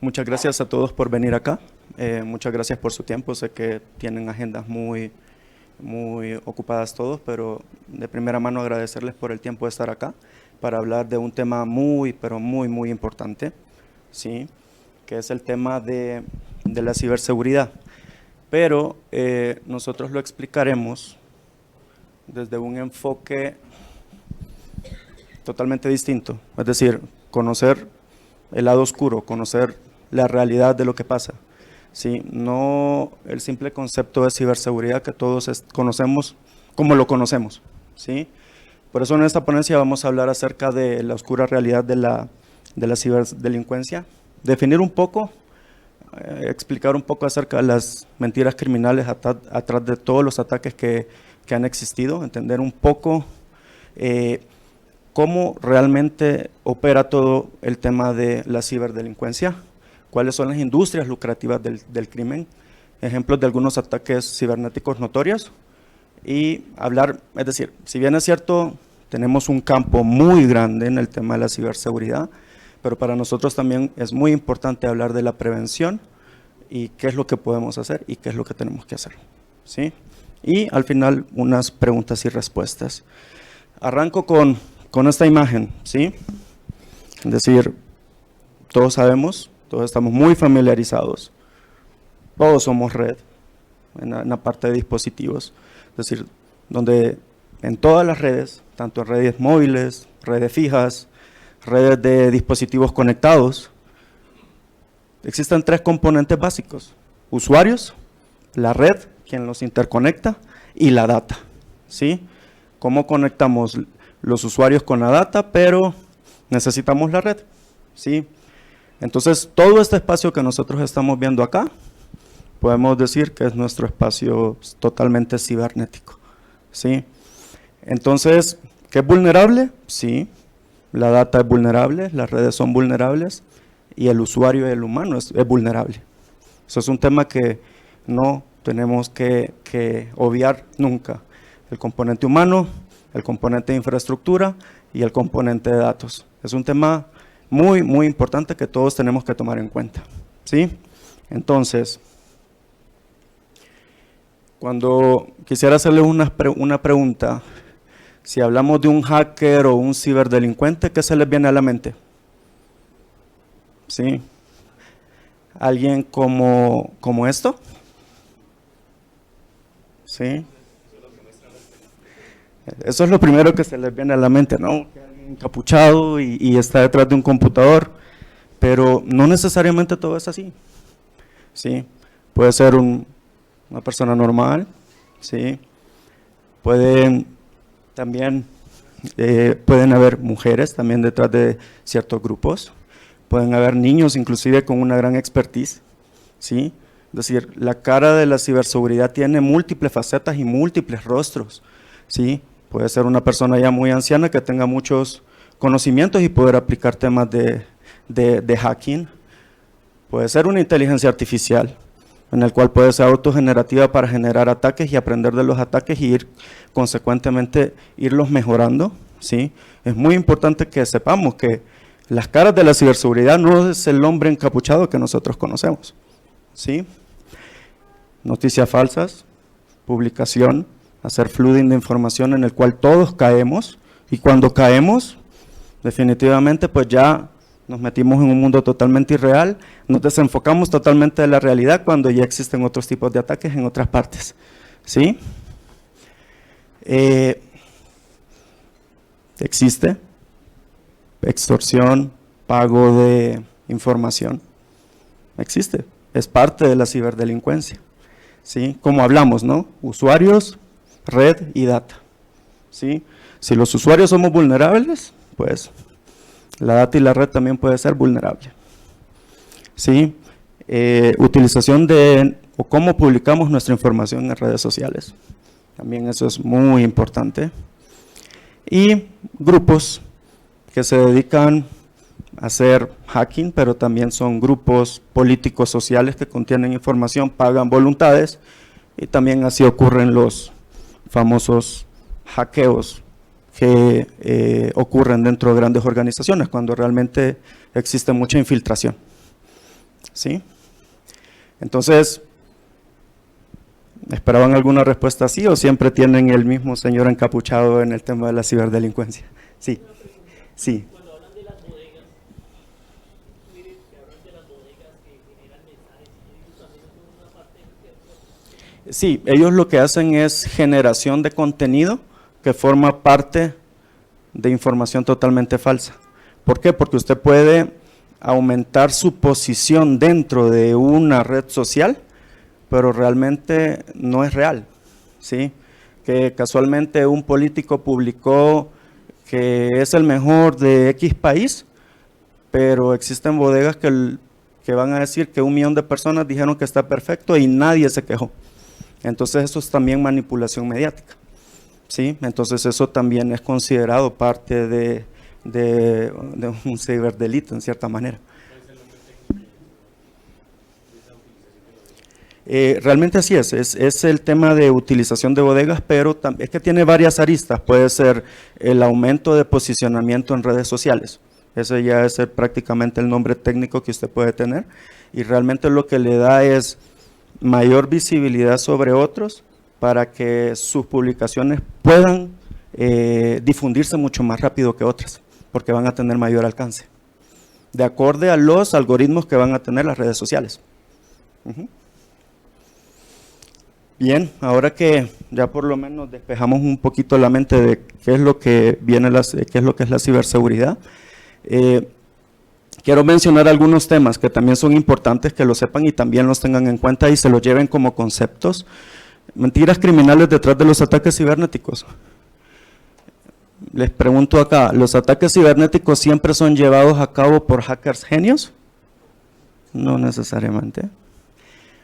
Muchas gracias a todos por venir acá. Muchas gracias por su tiempo. Sé que tienen agendas muy ocupadas todos, pero de primera mano agradecerles por el tiempo de estar acá para hablar de un tema pero muy importante, ¿sí? Que es el tema de la ciberseguridad. Pero nosotros lo explicaremos desde un enfoque totalmente distinto, es decir, conocer el lado oscuro, conocer la realidad de lo que pasa, ¿sí? No el simple concepto de ciberseguridad que todos conocemos como lo conocemos, ¿sí? Por eso en esta ponencia vamos a hablar acerca de la oscura realidad de la ciberdelincuencia, definir un poco, explicar un poco acerca de las mentiras criminales atrás de todos los ataques que han existido, entender un poco cómo realmente opera todo el tema de la ciberdelincuencia, cuáles son las industrias lucrativas del crimen, ejemplos de algunos ataques cibernéticos notorios y hablar, es decir, si bien es cierto, tenemos un campo muy grande en el tema de la ciberseguridad, pero para nosotros también es muy importante hablar de la prevención y qué es lo que podemos hacer y qué es lo que tenemos que hacer, ¿sí? Y al final unas preguntas y respuestas. Arranco con esta imagen, ¿sí? Es decir, todos sabemos, todos estamos muy familiarizados, todos somos red en la parte de dispositivos, es decir, donde en todas las redes, tanto en redes móviles, redes fijas, redes de dispositivos conectados, existen tres componentes básicos: usuarios, la red, quien los interconecta, y la data, ¿sí? ¿Cómo conectamos los usuarios con la data? Pero necesitamos la red, ¿sí? Entonces, todo este espacio que nosotros estamos viendo acá, podemos decir que es nuestro espacio totalmente cibernético, ¿sí? Entonces, ¿qué es vulnerable? Sí, la data es vulnerable, las redes son vulnerables y el usuario, el humano, es vulnerable. Eso es un tema que no tenemos que obviar nunca. El componente humano, el componente de infraestructura y el componente de datos. Es un tema muy importante que todos tenemos que tomar en cuenta, ¿sí? Entonces, cuando quisiera hacerle una pregunta, si hablamos de un hacker o un ciberdelincuente, ¿qué se les viene a la mente? ¿Sí? ¿Alguien como esto? ¿Sí? Eso es lo primero que se les viene a la mente, ¿no? Que alguien encapuchado y está detrás de un computador, pero no necesariamente todo es así, ¿sí? Puede ser una persona normal, ¿sí? Pueden haber mujeres también detrás de ciertos grupos, pueden haber niños inclusive con una gran expertise, ¿sí? Es decir, la cara de la ciberseguridad tiene múltiples facetas y múltiples rostros, ¿sí? Puede ser una persona ya muy anciana que tenga muchos conocimientos y poder aplicar temas de hacking. Puede ser una inteligencia artificial, en el cual puede ser autogenerativa para generar ataques y aprender de los ataques y consecuentemente irlos mejorando, ¿sí? Es muy importante que sepamos que las caras de la ciberseguridad no es el hombre encapuchado que nosotros conocemos, ¿sí? Noticias falsas, publicación, hacer flooding de información en el cual todos caemos, y cuando caemos, definitivamente pues ya nos metimos en un mundo totalmente irreal, nos desenfocamos totalmente de la realidad cuando ya existen otros tipos de ataques en otras partes, ¿sí? Existe extorsión, pago de información, existe, es parte de la ciberdelincuencia, ¿sí? Como hablamos, ¿no? Usuarios, red y data, ¿sí? Si los usuarios somos vulnerables, pues la data y la red también puede ser vulnerable, ¿sí? Utilización o cómo publicamos nuestra información en redes sociales, también eso es muy importante. Y grupos que se dedican a hacer hacking, pero también son grupos políticos sociales que contienen información, pagan voluntades, y también así ocurren los famosos hackeos que ocurren dentro de grandes organizaciones, cuando realmente existe mucha infiltración, ¿sí? Entonces, ¿esperaban alguna respuesta así o siempre tienen el mismo señor encapuchado en el tema de la ciberdelincuencia? Sí, sí. Cuando hablan de las bodegas, miren que hablan de las bodegas que generan mensajes, y ellos también son una parte de... Sí, ellos lo que hacen es generación de contenido que forma parte de información totalmente falsa. ¿Por qué? Porque usted puede aumentar su posición dentro de una red social, pero realmente no es real, ¿sí? Que casualmente un político publicó que es el mejor de X país, pero existen bodegas que van a decir que 1 millón de personas dijeron que está perfecto y nadie se quejó. Entonces eso es también manipulación mediática, ¿sí? Entonces eso también es considerado parte de un ciberdelito en cierta manera. Realmente así es el tema de utilización de bodegas, pero es que tiene varias aristas. Puede ser el aumento de posicionamiento en redes sociales, ese ya es prácticamente el nombre técnico que usted puede tener, y realmente lo que le da es mayor visibilidad sobre otros para que sus publicaciones puedan difundirse mucho más rápido que otras, porque van a tener mayor alcance, de acuerdo a los algoritmos que van a tener las redes sociales. Bien, ahora que ya por lo menos despejamos un poquito la mente de qué es lo que qué es lo que es la ciberseguridad, quiero mencionar algunos temas que también son importantes que lo sepan y también los tengan en cuenta y se los lleven como conceptos. Mentiras criminales detrás de los ataques cibernéticos. Les pregunto acá, ¿los ataques cibernéticos siempre son llevados a cabo por hackers genios? No necesariamente.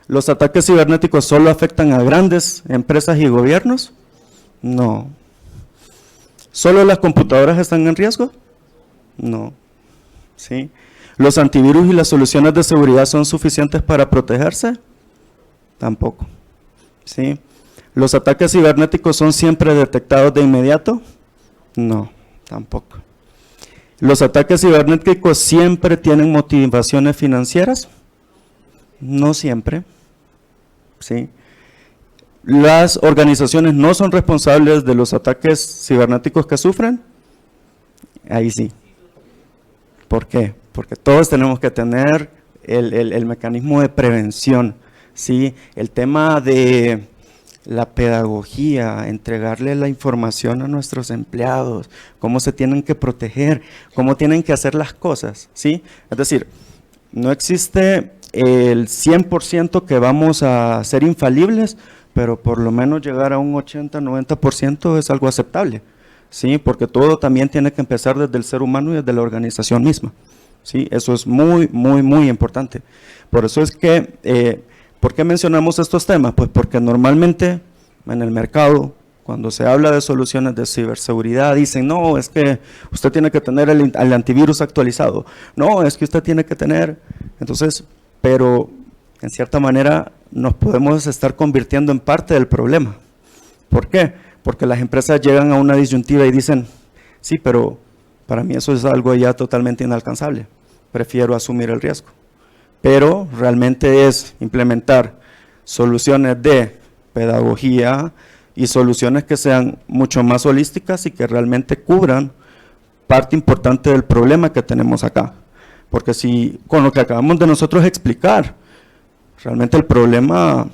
¿Los ataques cibernéticos solo afectan a grandes empresas y gobiernos? No. ¿Solo las computadoras están en riesgo? No. ¿Sí? ¿Los antivirus y las soluciones de seguridad son suficientes para protegerse? Tampoco. ¿Sí? ¿Los ataques cibernéticos son siempre detectados de inmediato? No, tampoco. ¿Los ataques cibernéticos siempre tienen motivaciones financieras? No siempre. ¿Sí? ¿Las organizaciones no son responsables de los ataques cibernéticos que sufren? Ahí sí. ¿Por qué? Porque todos tenemos que tener el mecanismo de prevención, ¿sí? El tema de la pedagogía, entregarle la información a nuestros empleados, cómo se tienen que proteger, cómo tienen que hacer las cosas, ¿sí? Es decir, no existe el 100% que vamos a ser infalibles, pero por lo menos llegar a un 80-90% es algo aceptable, ¿sí? Porque todo también tiene que empezar desde el ser humano y desde la organización misma, ¿sí? Eso es muy, muy, muy importante. Por eso es que, ¿por qué mencionamos estos temas? Pues porque normalmente en el mercado, cuando se habla de soluciones de ciberseguridad, dicen, no, es que usted tiene que tener el antivirus actualizado, no, es que usted tiene que tener, entonces, pero en cierta manera nos podemos estar convirtiendo en parte del problema. ¿Por qué? Porque las empresas llegan a una disyuntiva y dicen, sí, pero para mí eso es algo ya totalmente inalcanzable, prefiero asumir el riesgo. Pero realmente es implementar soluciones de pedagogía y soluciones que sean mucho más holísticas y que realmente cubran parte importante del problema que tenemos acá. Porque si con lo que acabamos de nosotros explicar, realmente el problema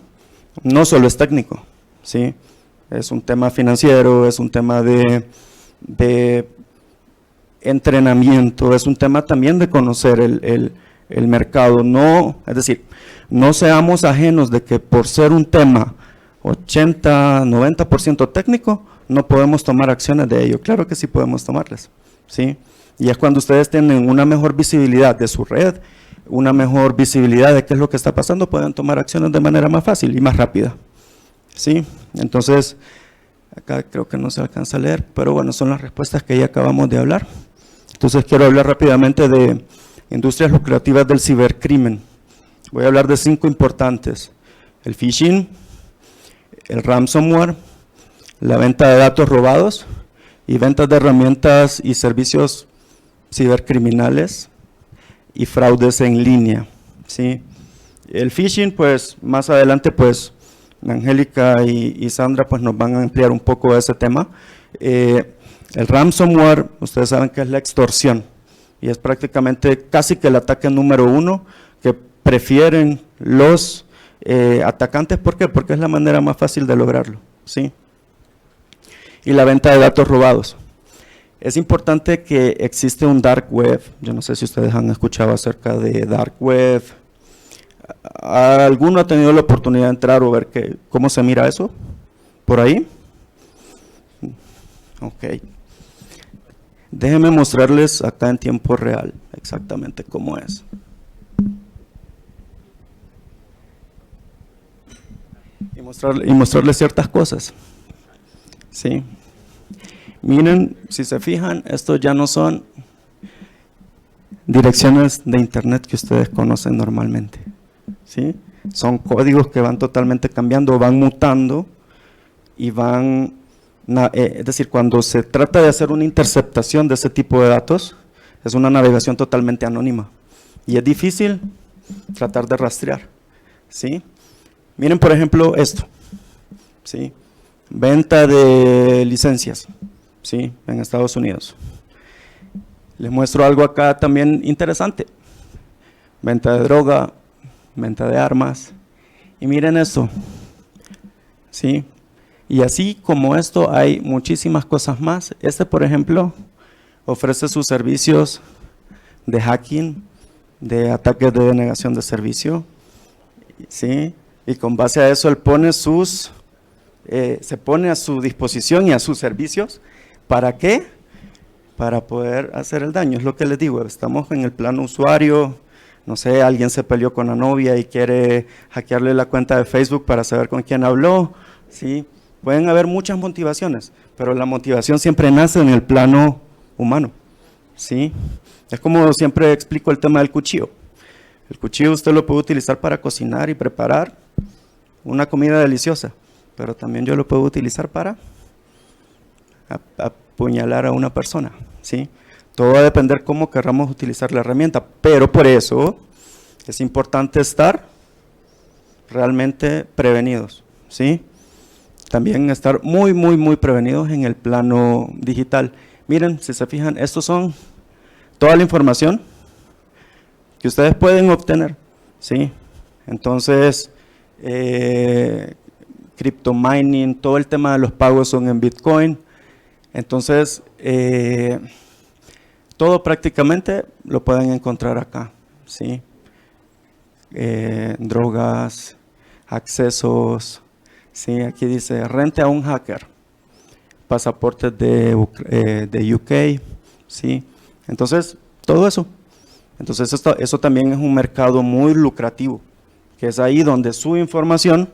no solo es técnico, ¿sí? Es un tema financiero, es un tema de entrenamiento, es un tema también de conocer el mercado. No, es decir, no seamos ajenos de que por ser un tema 80-90% técnico, no podemos tomar acciones de ello. Claro que sí podemos tomarlas, ¿sí? Y es cuando ustedes tienen una mejor visibilidad de su red, una mejor visibilidad de qué es lo que está pasando, pueden tomar acciones de manera más fácil y más rápida, ¿sí? Entonces, acá creo que no se alcanza a leer, pero bueno, son las respuestas que ya acabamos de hablar. Entonces quiero hablar rápidamente de industrias lucrativas del cibercrimen. Voy a hablar de 5 importantes: el phishing, el ransomware, la venta de datos robados y ventas de herramientas y servicios cibercriminales y fraudes en línea, ¿sí? El phishing, pues más adelante, pues Angélica y Sandra pues nos van a ampliar un poco ese tema. El ransomware, ustedes saben que es la extorsión y es prácticamente casi que el ataque número uno que prefieren los atacantes. ¿Por qué? Porque es la manera más fácil de lograrlo, ¿sí? Y la venta de datos robados. Es importante que existe un dark web. Yo no sé si ustedes han escuchado acerca de dark web. ¿Alguno ha tenido la oportunidad de entrar o ver cómo se mira eso? ¿Por ahí? Ok. Déjenme mostrarles acá en tiempo real exactamente cómo es. Y mostrarles ciertas cosas. ¿Sí? Miren, si se fijan, estos ya no son direcciones de internet que ustedes conocen normalmente. ¿Sí? Son códigos que van totalmente cambiando, van mutando y van, es decir, cuando se trata de hacer una interceptación de ese tipo de datos, es una navegación totalmente anónima y es difícil tratar de rastrear. ¿Sí? Miren, por ejemplo, esto. ¿Sí? Venta de licencias, ¿sí? En Estados Unidos. Les muestro algo acá también interesante. Venta de droga, venta de armas. Y miren esto, ¿sí? Y así como esto hay muchísimas cosas más. Este, por ejemplo, ofrece sus servicios de hacking, de ataques de denegación de servicio, ¿sí? Y con base a eso él pone se pone a su disposición y a sus servicios. ¿Para qué? Para poder hacer el daño. Es lo que les digo, estamos en el plano usuario. No sé, alguien se peleó con la novia y quiere hackearle la cuenta de Facebook para saber con quién habló, ¿sí? Pueden haber muchas motivaciones, pero la motivación siempre nace en el plano humano, ¿sí? Es como siempre explico el tema del cuchillo. El cuchillo usted lo puede utilizar para cocinar y preparar una comida deliciosa, pero también yo lo puedo utilizar para apuñalar a una persona, ¿sí? Todo va a depender cómo querramos utilizar la herramienta, pero por eso es importante estar realmente prevenidos, ¿sí? También estar muy, muy, muy prevenidos en el plano digital. Miren, si se fijan, estos son toda la información que ustedes pueden obtener, ¿sí? Entonces, crypto mining, todo el tema de los pagos son en Bitcoin. Entonces, todo prácticamente lo pueden encontrar acá, ¿sí? Drogas, accesos, ¿sí? Aquí dice, rente a un hacker, pasaportes de UK, ¿sí? Entonces, todo eso. Entonces, eso también es un mercado muy lucrativo, que es ahí donde su información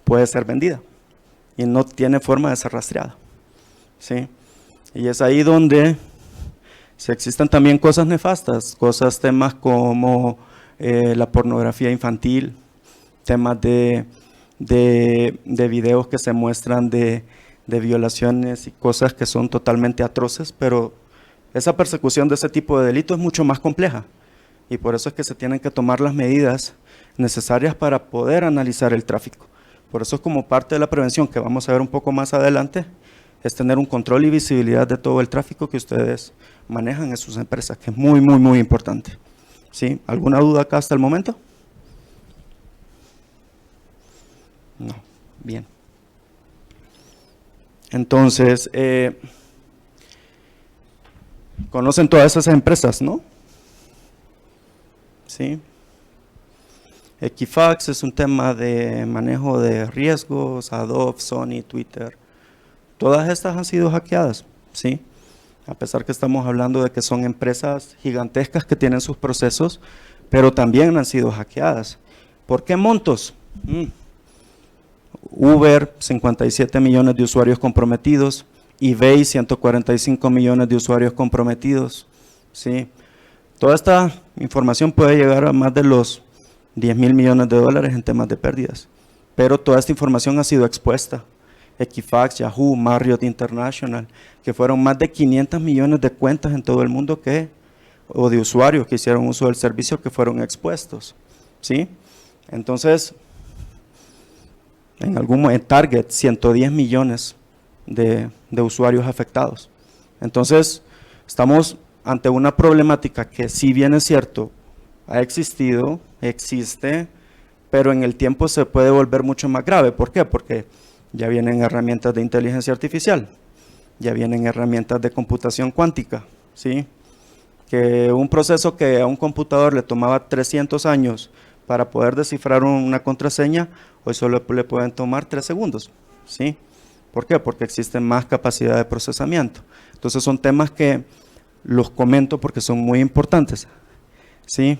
puede ser vendida y no tiene forma de ser rastreada, ¿sí? Y es ahí donde se existen también cosas nefastas, temas como la pornografía infantil, temas de videos que se muestran de violaciones y cosas que son totalmente atroces, pero esa persecución de ese tipo de delito es mucho más compleja y por eso es que se tienen que tomar las medidas necesarias para poder analizar el tráfico. Por eso es como parte de la prevención que vamos a ver un poco más adelante, es tener un control y visibilidad de todo el tráfico que ustedes manejan en sus empresas, que es muy, muy, muy importante. ¿Sí? ¿Alguna duda acá hasta el momento? No, bien. Entonces, conocen todas esas empresas, ¿no? Sí. Equifax es un tema de manejo de riesgos, Adobe, Sony, Twitter. Todas estas han sido hackeadas, ¿sí? A pesar que estamos hablando de que son empresas gigantescas que tienen sus procesos, pero también han sido hackeadas. ¿Por qué montos? Uber, 57 millones de usuarios comprometidos, eBay, 145 millones de usuarios comprometidos, ¿sí? Toda esta información puede llegar a más de los 10.000 millones de dólares en temas de pérdidas, pero toda esta información ha sido expuesta. Equifax, Yahoo, Marriott International, que fueron más de 500 millones de cuentas en todo el mundo o de usuarios que hicieron uso del servicio que fueron expuestos, ¿sí? Entonces, en Target, 110 millones de usuarios afectados. Entonces, estamos ante una problemática que, si bien es cierto, ha existido, existe, pero en el tiempo se puede volver mucho más grave. ¿Por qué? Porque ya vienen herramientas de inteligencia artificial, ya vienen herramientas de computación cuántica, ¿sí? Que un proceso que a un computador le tomaba 300 años para poder descifrar una contraseña, hoy solo le pueden tomar 3 segundos, ¿sí? ¿Por qué? Porque existe más capacidad de procesamiento. Entonces son temas que los comento porque son muy importantes, ¿sí?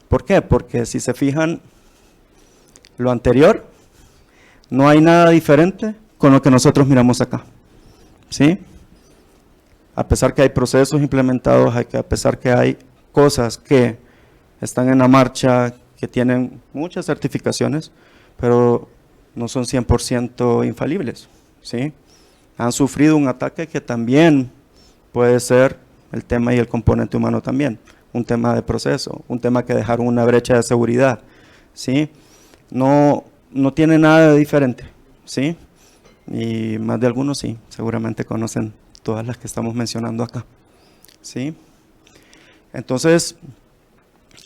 ¿Por qué? Porque si se fijan, lo anterior, no hay nada diferente con lo que nosotros miramos acá, ¿sí? A pesar que hay procesos implementados, a pesar que hay cosas que están en la marcha, que tienen muchas certificaciones, pero no son 100% infalibles, ¿sí? Han sufrido un ataque que también puede ser el tema y el componente humano también, un tema de proceso, un tema que dejaron una brecha de seguridad, ¿sí? No tiene nada de diferente, ¿sí? Y más de algunos sí, seguramente conocen todas las que estamos mencionando acá, ¿sí? Entonces,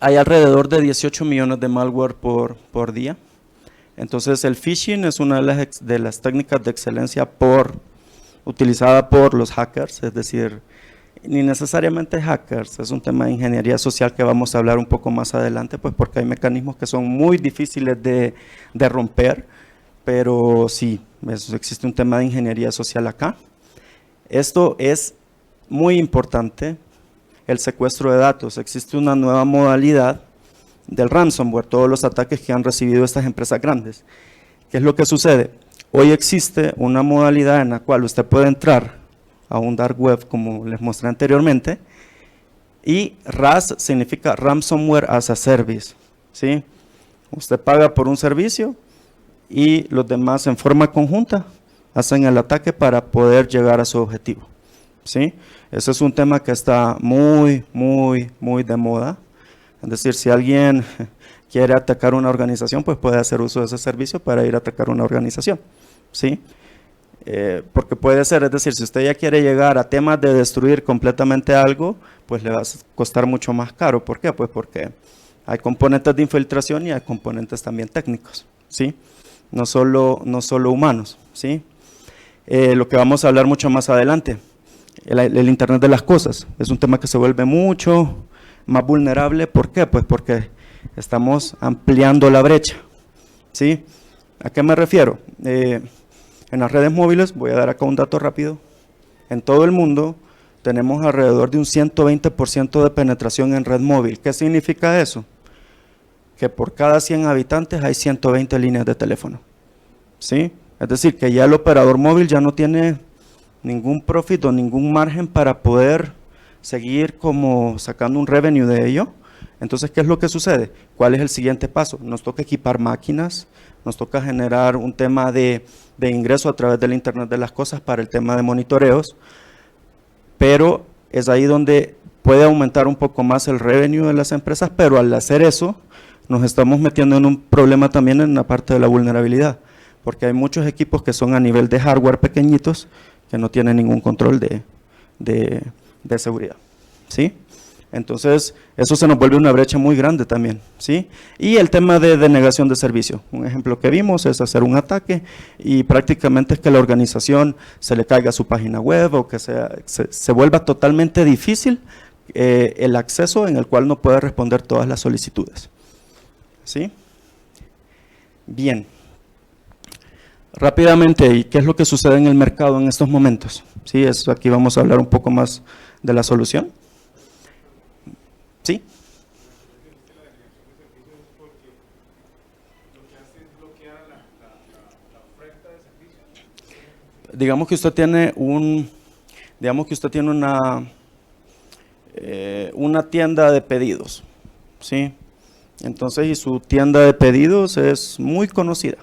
hay alrededor de 18 millones de malware por día. Entonces, el phishing es una de las técnicas de excelencia utilizada por los hackers, es decir, ni necesariamente hackers, es un tema de ingeniería social que vamos a hablar un poco más adelante, pues porque hay mecanismos que son muy difíciles de romper, pero sí, existe un tema de ingeniería social acá. Esto es muy importante, el secuestro de datos. Existe una nueva modalidad del ransomware, todos los ataques que han recibido estas empresas grandes. ¿Qué es lo que sucede? Hoy existe una modalidad en la cual usted puede entrar a un dark web, como les mostré anteriormente, y RAS significa Ransomware as a Service, ¿sí? Usted paga por un servicio y los demás en forma conjunta hacen el ataque para poder llegar a su objetivo, ¿sí? Ese es un tema que está muy de moda. Es decir, si alguien quiere atacar una organización, pues puede hacer uso de ese servicio para ir a atacar una organización, ¿sí? Porque puede ser, es decir, si usted ya quiere llegar a temas de destruir completamente algo, pues le va a costar mucho más caro. ¿Por qué? Pues porque hay componentes de infiltración y hay componentes también técnicos, ¿sí? No solo humanos, ¿sí? Lo que vamos a hablar mucho más adelante, el Internet de las cosas, es un tema que se vuelve mucho más vulnerable. ¿Por qué? Pues porque estamos ampliando la brecha, ¿sí? ¿A qué me refiero? En las redes móviles, voy a dar acá un dato rápido, en todo el mundo tenemos alrededor de un 120% de penetración en red móvil. ¿Qué significa eso? Que por cada 100 habitantes hay 120 líneas de teléfono, ¿sí? Es decir, que ya el operador móvil ya no tiene ningún profit o ningún margen para poder seguir como sacando un revenue de ello. Entonces, ¿qué es lo que sucede? ¿Cuál es el siguiente paso? Nos toca equipar máquinas, nos toca generar un tema de ingreso a través del Internet de las cosas para el tema de monitoreos, pero es ahí donde puede aumentar un poco más el revenue de las empresas, pero al hacer eso, nos estamos metiendo en un problema también en la parte de la vulnerabilidad, porque hay muchos equipos que son a nivel de hardware pequeñitos, que no tienen ningún control de seguridad, ¿sí? Entonces, eso se nos vuelve una brecha muy grande también, ¿sí? Y el tema de denegación de servicio. Un ejemplo que vimos es hacer un ataque y prácticamente es que la organización se le caiga su página web o que se vuelva totalmente difícil el acceso en el cual no puede responder todas las solicitudes, ¿sí? Bien. Rápidamente, ¿y qué es lo que sucede en el mercado en estos momentos? Sí, aquí vamos a hablar un poco más de la solución. ¿Sí? Digamos que usted tiene una tienda de pedidos, ¿sí? Entonces, y su tienda de pedidos es muy conocida.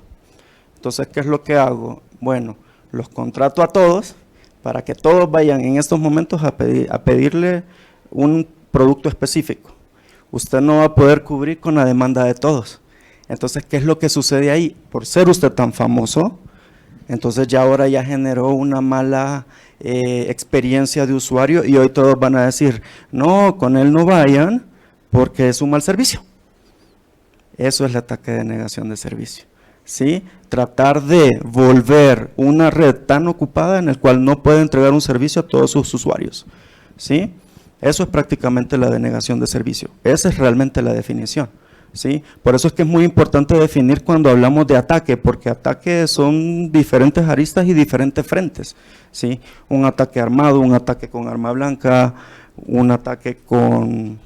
Entonces, ¿qué es lo que hago? Bueno, los contrato a todos para que todos vayan en estos momentos a pedirle un producto específico. usted no va a poder cubrir con la demanda de todos. Entonces, ¿qué es lo que sucede ahí? Por ser usted tan famoso, entonces ya ahora ya generó una mala experiencia de usuario y hoy todos van a decir, no, con él no vayan porque es un mal servicio. Eso es el ataque de negación de servicio. ¿Sí? Tratar de volver una red tan ocupada en el cual no puede entregar un servicio a todos sus usuarios. ¿Sí? Eso es prácticamente la denegación de servicio. Esa es realmente la definición. ¿Sí? Por eso es que es muy importante definir cuando hablamos de ataque, porque ataque son diferentes aristas y diferentes frentes. ¿Sí? Un ataque armado, un ataque con arma blanca, un ataque con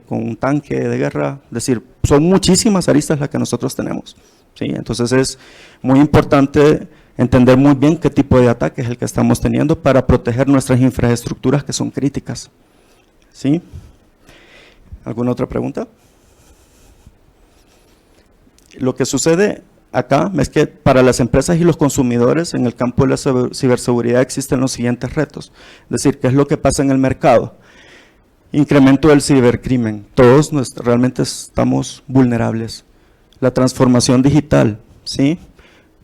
un tanque de guerra, es decir, son muchísimas aristas las que nosotros tenemos. ¿Sí? Entonces es muy importante entender muy bien qué tipo de ataque es el que estamos teniendo para proteger nuestras infraestructuras que son críticas. ¿Sí? ¿Alguna otra pregunta? Lo que sucede acá es que para las empresas y los consumidores en el campo de la ciberseguridad existen los siguientes retos. Es decir, ¿qué es lo que pasa en el mercado? Incremento del cibercrimen. Todos realmente estamos vulnerables. La transformación digital, ¿sí?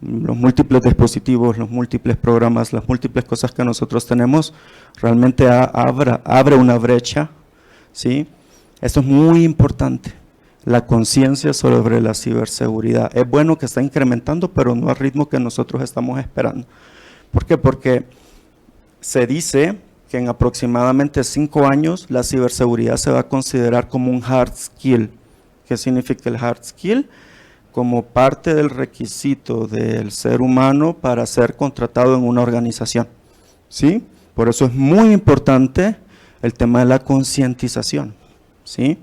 Los múltiples dispositivos, los múltiples programas, las múltiples cosas que nosotros tenemos, realmente abre una brecha, ¿sí? Esto es muy importante. La conciencia sobre la ciberseguridad. Es bueno que está incrementando, pero no al ritmo que nosotros estamos esperando. ¿Por qué? Porque se dice que en aproximadamente 5 años la ciberseguridad se va a considerar como un hard skill. ¿Qué significa el hard skill? Como parte del requisito del ser humano para ser contratado en una organización. ¿Sí? Por eso es muy importante el tema de la concientización. ¿Sí?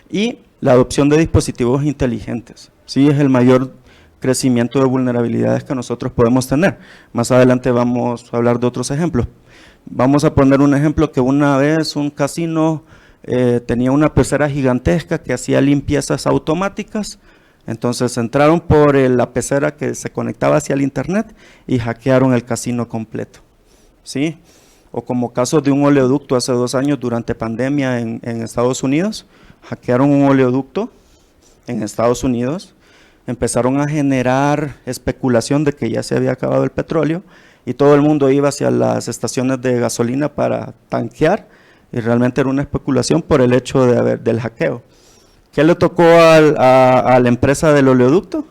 Y la adopción de dispositivos inteligentes, ¿sí? Es el mayor crecimiento de vulnerabilidades que nosotros podemos tener. Más adelante vamos a hablar de otros ejemplos. Vamos a poner un ejemplo que una vez un casino tenía una pecera gigantesca que hacía limpiezas automáticas. Entonces entraron por la pecera que se conectaba hacia el internet y hackearon el casino completo. ¿Sí? O como casos de un oleoducto hace 2 años durante pandemia en Estados Unidos, hackearon un oleoducto en Estados Unidos, empezaron a generar especulación de que ya se había acabado el petróleo y todo el mundo iba hacia las estaciones de gasolina para tanquear y realmente era una especulación por el hecho del hackeo. ¿Qué le tocó a la empresa del oleoducto?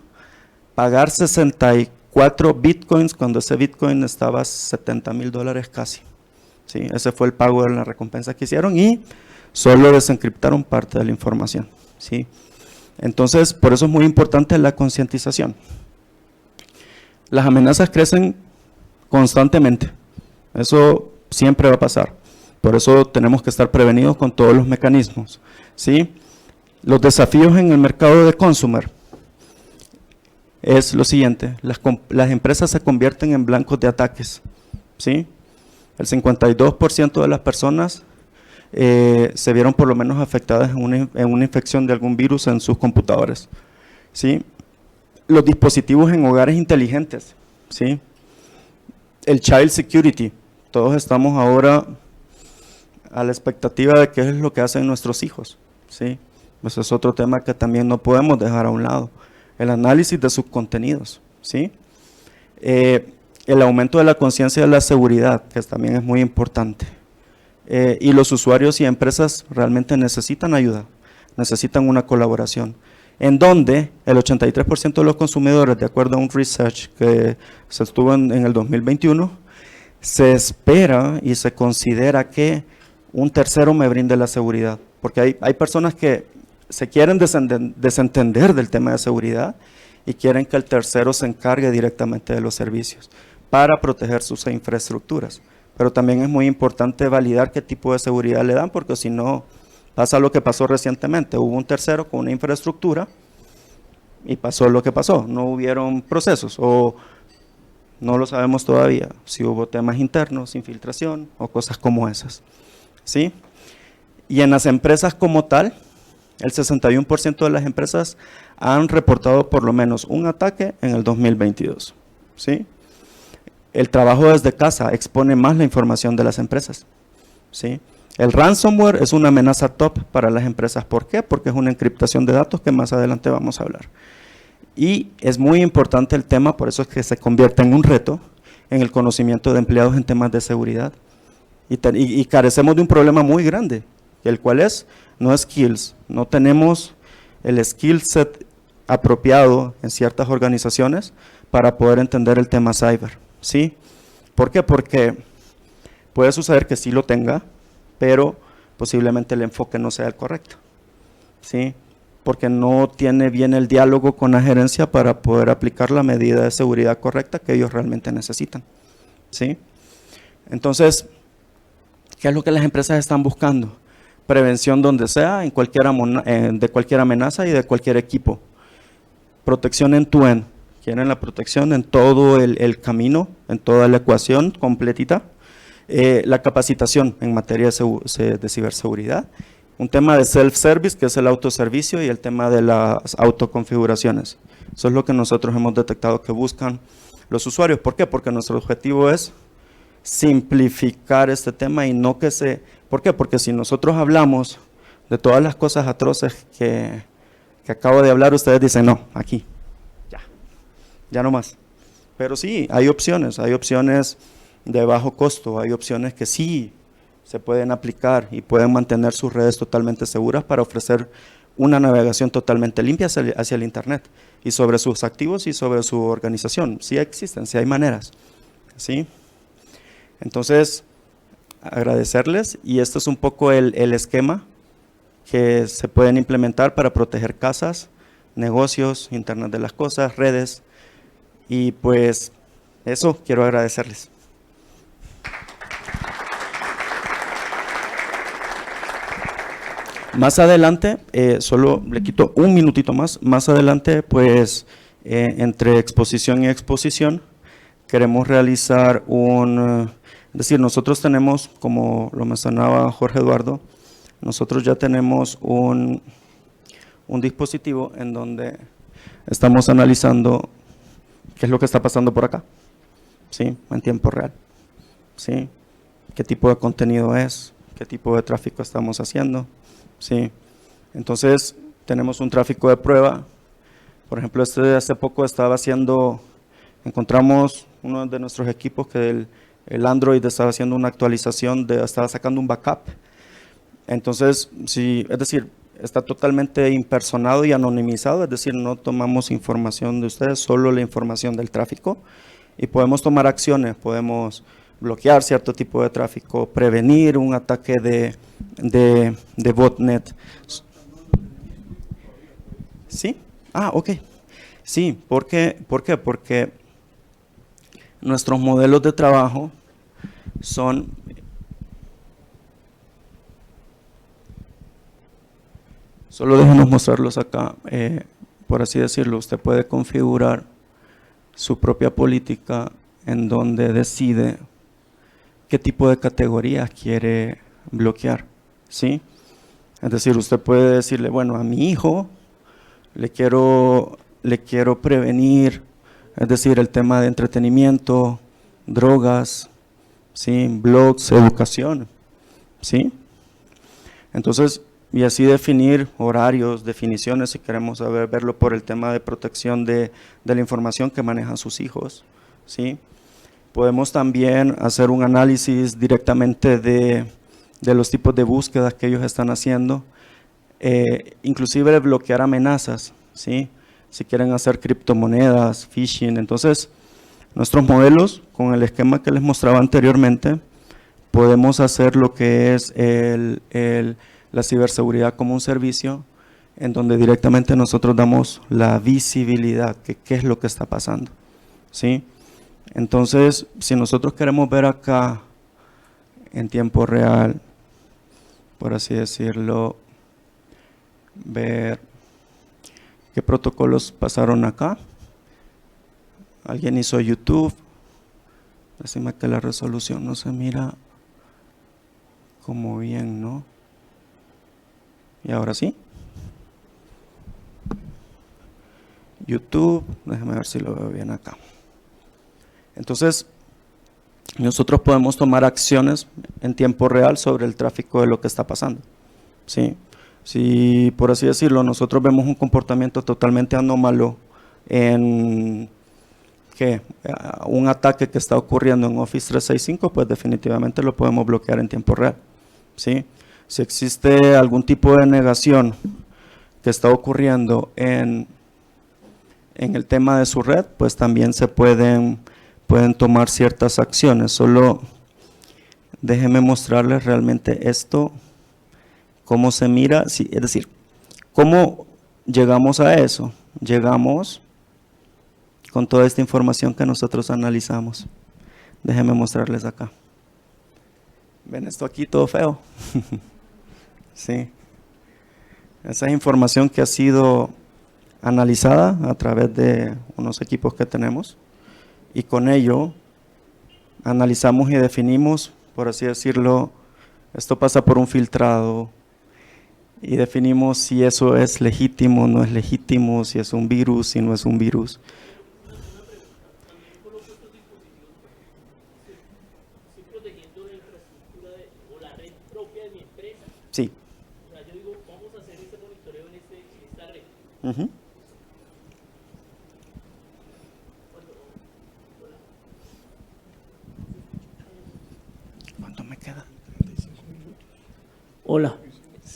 Pagar 64 bitcoins cuando ese bitcoin estaba a $70,000 casi. ¿Sí? Ese fue el pago de la recompensa que hicieron y solo desencriptaron parte de la información. ¿Sí? Entonces, por eso es muy importante la concientización. Las amenazas crecen constantemente. Eso siempre va a pasar. Por eso tenemos que estar prevenidos con todos los mecanismos. ¿Sí? Los desafíos en el mercado de consumer es lo siguiente. Las empresas se convierten en blancos de ataques. ¿Sí? El 52% de las personas se vieron por lo menos afectadas en una infección de algún virus en sus computadores. ¿Sí? Los dispositivos en hogares inteligentes. ¿Sí? El child security. Todos estamos ahora a la expectativa de qué es lo que hacen nuestros hijos. ¿Sí? Ese es otro tema que también no podemos dejar a un lado. El análisis de sus contenidos. ¿Sí? El aumento de la conciencia de la seguridad, que también es muy importante. Y los usuarios y empresas realmente necesitan ayuda, necesitan una colaboración. En donde el 83% de los consumidores, de acuerdo a un research que se estuvo en el 2021, se espera y se considera que un tercero me brinde la seguridad. Porque hay personas que se quieren desentender del tema de seguridad y quieren que el tercero se encargue directamente de los servicios para proteger sus infraestructuras. Pero también es muy importante validar qué tipo de seguridad le dan, porque si no, pasa lo que pasó recientemente. Hubo un tercero con una infraestructura y pasó lo que pasó. No hubieron procesos o no lo sabemos todavía. Si hubo temas internos, infiltración o cosas como esas. ¿Sí? Y en las empresas como tal, el 61% de las empresas han reportado por lo menos un ataque en el 2022. ¿Sí? El trabajo desde casa expone más la información de las empresas. ¿Sí? El ransomware es una amenaza top para las empresas. ¿Por qué? Porque es una encriptación de datos que más adelante vamos a hablar. Y es muy importante el tema, por eso es que se convierte en un reto en el conocimiento de empleados en temas de seguridad. Y carecemos de un problema muy grande, el cual es, no skills, no tenemos el skill set apropiado en ciertas organizaciones para poder entender el tema cyber, ¿sí? ¿Por qué? Porque puede suceder que sí lo tenga, pero posiblemente el enfoque no sea el correcto, ¿sí? Porque no tiene bien el diálogo con la gerencia para poder aplicar la medida de seguridad correcta que ellos realmente necesitan, ¿sí? Entonces, ¿qué es lo que las empresas están buscando? Prevención donde sea, de cualquier amenaza y de cualquier equipo. Protección end-to-end. Quieren la protección en todo el camino, en toda la ecuación completita. La capacitación en materia de ciberseguridad. Un tema de self-service, que es el autoservicio, y el tema de las autoconfiguraciones. Eso es lo que nosotros hemos detectado que buscan los usuarios. ¿Por qué? Porque nuestro objetivo es simplificar este tema y no que se... ¿Por qué? Porque si nosotros hablamos de todas las cosas atroces que acabo de hablar, ustedes dicen, no, aquí, ya no más. Pero sí, hay opciones de bajo costo, hay opciones que sí se pueden aplicar y pueden mantener sus redes totalmente seguras para ofrecer una navegación totalmente limpia hacia el Internet y sobre sus activos y sobre su organización. Sí existen, sí hay maneras, ¿sí? Entonces, agradecerles, y este es un poco el esquema que se pueden implementar para proteger casas, negocios, Internet de las cosas, redes, y pues eso, quiero agradecerles. Más adelante, solo le quito un minutito más adelante, pues entre exposición y exposición, queremos realizar es decir, nosotros tenemos, como lo mencionaba Jorge Eduardo, nosotros ya tenemos un dispositivo en donde estamos analizando qué es lo que está pasando por acá, ¿sí? En tiempo real, ¿sí? Qué tipo de contenido es, qué tipo de tráfico estamos haciendo, ¿sí? Entonces, tenemos un tráfico de prueba. Por ejemplo, hace poco encontramos uno de nuestros equipos que el Android estaba haciendo una actualización, estaba sacando un backup. Entonces, sí, es decir, está totalmente impersonado y anonimizado, es decir, no tomamos información de ustedes, solo la información del tráfico, y podemos tomar acciones, podemos bloquear cierto tipo de tráfico, prevenir un ataque de botnet. ¿Sí? Ah, ok. Sí, ¿por qué? Porque nuestros modelos de trabajo son solo déjenos mostrarlos acá, por así decirlo. Usted puede configurar su propia política en donde decide qué tipo de categorías quiere bloquear, ¿sí? Es decir, usted puede decirle, bueno, a mi hijo le quiero prevenir, es decir, el tema de entretenimiento, drogas, ¿sí? Blogs, educación, ¿sí? Entonces, y así definir horarios, definiciones, si queremos verlo por el tema de protección de la información que manejan sus hijos, ¿sí? Podemos también hacer un análisis directamente de los tipos de búsquedas que ellos están haciendo, inclusive bloquear amenazas, ¿sí? Si quieren hacer criptomonedas, phishing. Entonces, nuestros modelos, con el esquema que les mostraba anteriormente, podemos hacer lo que es la ciberseguridad como un servicio, en donde directamente nosotros damos la visibilidad, que qué es lo que está pasando, ¿sí? Entonces, si nosotros queremos ver acá en tiempo real, por así decirlo, ver qué protocolos pasaron acá. Alguien hizo YouTube. Decime que la resolución no se mira como bien, ¿no? Y ahora sí. YouTube, déjame ver si lo veo bien acá. Entonces, nosotros podemos tomar acciones en tiempo real sobre el tráfico de lo que está pasando. ¿Sí? Si, por así decirlo, nosotros vemos un comportamiento totalmente anómalo en un ataque que está ocurriendo en Office 365, pues definitivamente lo podemos bloquear en tiempo real. ¿Sí? Si existe algún tipo de negación que está ocurriendo en el tema de su red, pues también se pueden tomar ciertas acciones. Solo déjenme mostrarles realmente esto, cómo se mira, sí, es decir, cómo llegamos a eso. Llegamos con toda esta información que nosotros analizamos. Déjenme mostrarles acá. ¿Ven esto aquí todo feo? Sí. Esa es información que ha sido analizada a través de unos equipos que tenemos, y con ello analizamos y definimos, por así decirlo, esto pasa por un filtrado y definimos si eso es legítimo o no es legítimo, si es un virus, si no es un virus. Estoy protegiendo la infraestructura o la red propia de mi empresa. Sí. O sea, yo digo, vamos a hacer este monitoreo en esta red. Uh-huh. ¿Cuánto me queda? Hola.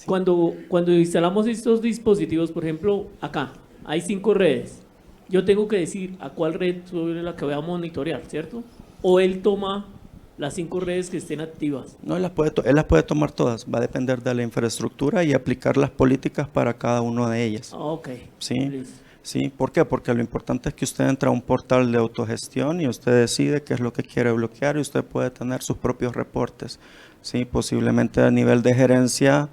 Cuando instalamos estos dispositivos, por ejemplo, acá hay 5 redes. Yo tengo que decir a cuál red soy la que voy a monitorear, ¿cierto? O él toma las 5 redes que estén activas. No, él las puede tomar todas, va a depender de la infraestructura y aplicar las políticas para cada una de ellas. Ok. Sí, Listo. sí, ¿por qué? Porque lo importante es que usted entra a un portal de autogestión y usted decide qué es lo que quiere bloquear y usted puede tener sus propios reportes. Sí, posiblemente a nivel de gerencia